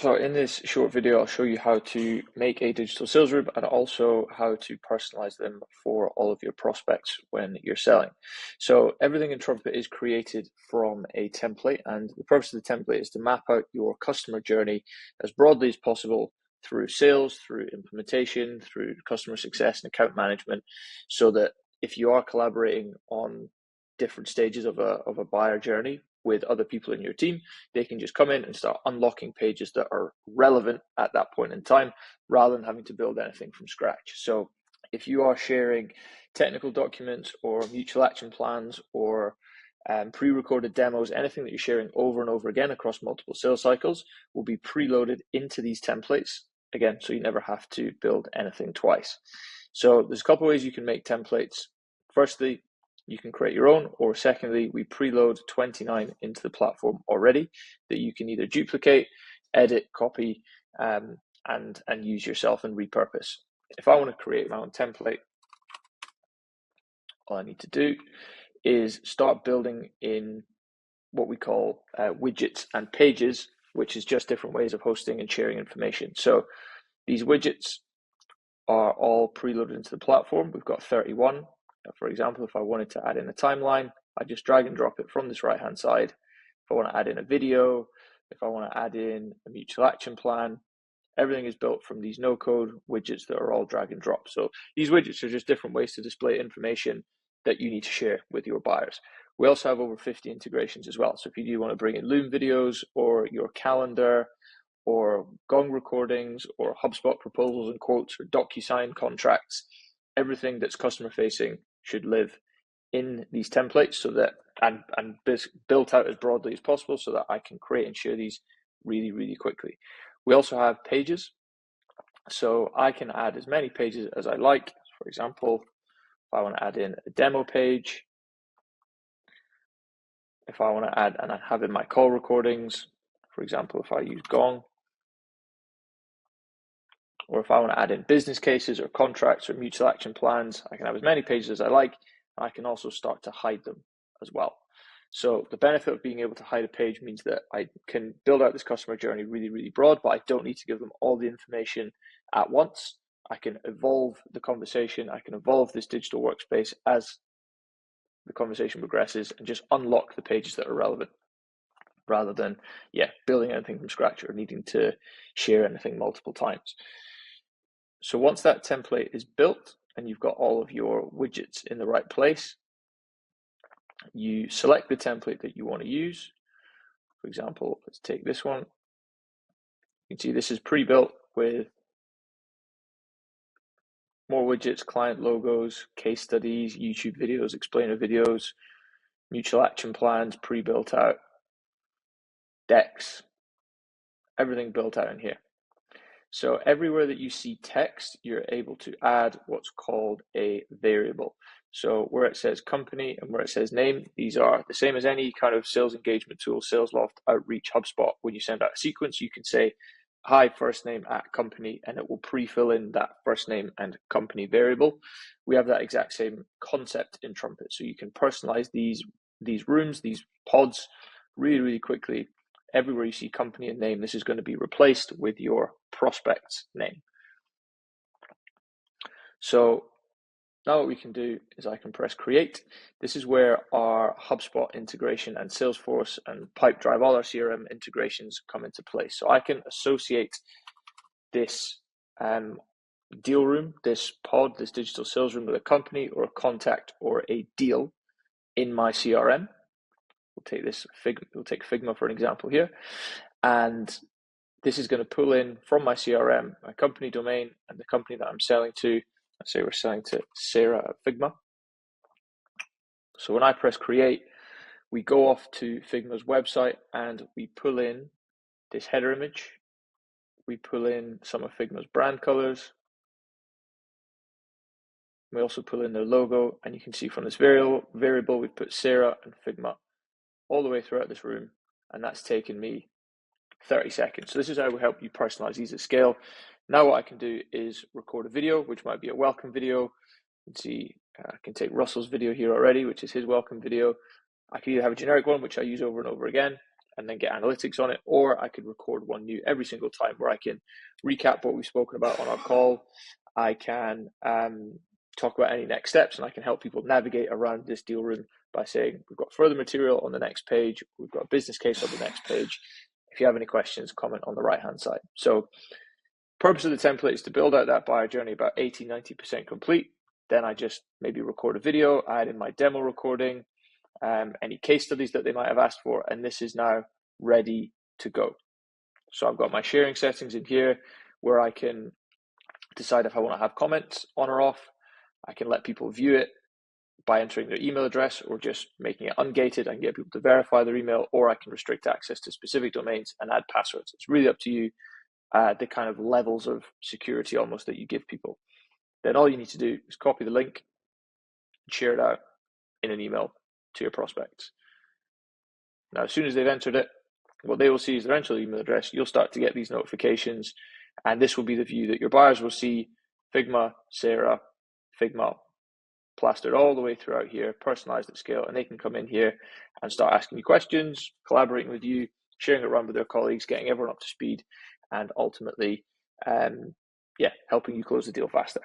So in this short video, I'll show you how to make a digital sales room and also how to personalize them for all of your prospects when you're selling. So everything in Trumpet is created from a template, and the purpose of the template is to map out your customer journey as broadly as possible through sales, through implementation, through customer success and account management, so that if you are collaborating on different stages of a buyer journey with other people in your team, they can just come in and start unlocking pages that are relevant at that point in time, rather than having to build anything from scratch. So if you are sharing technical documents or mutual action plans or pre-recorded demos, anything that you're sharing over and over again across multiple sales cycles will be preloaded into these templates, again, so you never have to build anything twice. So there's a couple of ways you can make templates. Firstly, you can create your own, or secondly, we preload 29 into the platform already that you can either duplicate, edit, copy, and use yourself and repurpose. If I want to create my own template, all I need to do is start building in what we call widgets and pages, which is just different ways of hosting and sharing information. So these widgets are all preloaded into the platform. We've got 31. For example, if I wanted to add in a timeline, I just drag and drop it from this right-hand side. If I want to add in a video, if I want to add in a mutual action plan, everything is built from these no-code widgets that are all drag and drop. So these widgets are just different ways to display information that you need to share with your buyers. We also have over 50 integrations as well. So if you do want to bring in Loom videos or your calendar or Gong recordings or HubSpot proposals and quotes or DocuSign contracts, everything that's customer facing should live in these templates, so that and built out as broadly as possible, so that I can create and share these really quickly. We also have pages, so I can add as many pages as I like. For example, if I want to add in a demo page, if I want to add and I have in my call recordings, for example, if I use Gong, or if I want to add in business cases or contracts or mutual action plans, I can have as many pages as I like. I can also start to hide them as well. So the benefit of being able to hide a page means that I can build out this customer journey really broad, but I don't need to give them all the information at once. I can evolve the conversation. I can evolve this digital workspace as the conversation progresses and just unlock the pages that are relevant, rather than building anything from scratch or needing to share anything multiple times. So once that template is built and you've got all of your widgets in the right place, you select the template that you want to use. For example, let's take this one. You can see this is pre-built with more widgets, client logos, case studies, YouTube videos, explainer videos, mutual action plans, pre-built out, decks, everything built out in here. So everywhere that you see text, you're able to add what's called a variable. So where it says company and where it says name, these are the same as any kind of sales engagement tool, SalesLoft, Outreach, HubSpot. When you send out a sequence, you can say, hi, first name at company, and it will pre-fill in that first name and company variable. We have that exact same concept in Trumpet. So you can personalize these rooms, these pods really quickly. Everywhere you see company and name, this is going to be replaced with your prospect's name. So now what we can do is I can press create. This is where our HubSpot integration and Salesforce and Pipedrive, all our CRM integrations come into place. So I can associate this deal room, this pod, this digital sales room with a company or a contact or a deal in my CRM. We'll take Figma for an example here. And this is going to pull in from my CRM, my company domain and the company that I'm selling to. Let's say we're selling to Sarah at Figma. So when I press create, we go off to Figma's website and we pull in this header image. We pull in some of Figma's brand colors. We also pull in their logo, and you can see from this variable we put Sarah and Figma all the way throughout this room, and that's taken me 30 seconds. So this is how we help you personalize these at scale. Now what I can do is record a video, which might be a welcome video. You can see I can take Russell's video here already, which is his welcome video. I can either have a generic one, which I use over and over again, and then get analytics on it, or I could record one new every single time where I can recap what we've spoken about on our call. I can talk about any next steps, and I can help people navigate around this deal room by saying, we've got further material on the next page, we've got a business case on the next page. If you have any questions, comment on the right-hand side. So purpose of the template is to build out that buyer journey about 80-90% complete. Then I just maybe record a video, add in my demo recording, any case studies that they might have asked for, and this is now ready to go. So I've got my sharing settings in here where I can decide if I want to have comments on or off. I can let people view it by entering their email address or just making it ungated. I can get people to verify their email, or I can restrict access to specific domains and add passwords. It's really up to you, the kind of levels of security almost that you give people. Then all you need to do is copy the link and share it out in an email to your prospects. Now, as soon as they've entered it, what they will see is their entered email address. You'll start to get these notifications, and this will be the view that your buyers will see: Figma, Sarah, Figma, plastered all the way throughout here, personalized at scale, and they can come in here and start asking you questions, collaborating with you, sharing it around with their colleagues, getting everyone up to speed, and ultimately, helping you close the deal faster.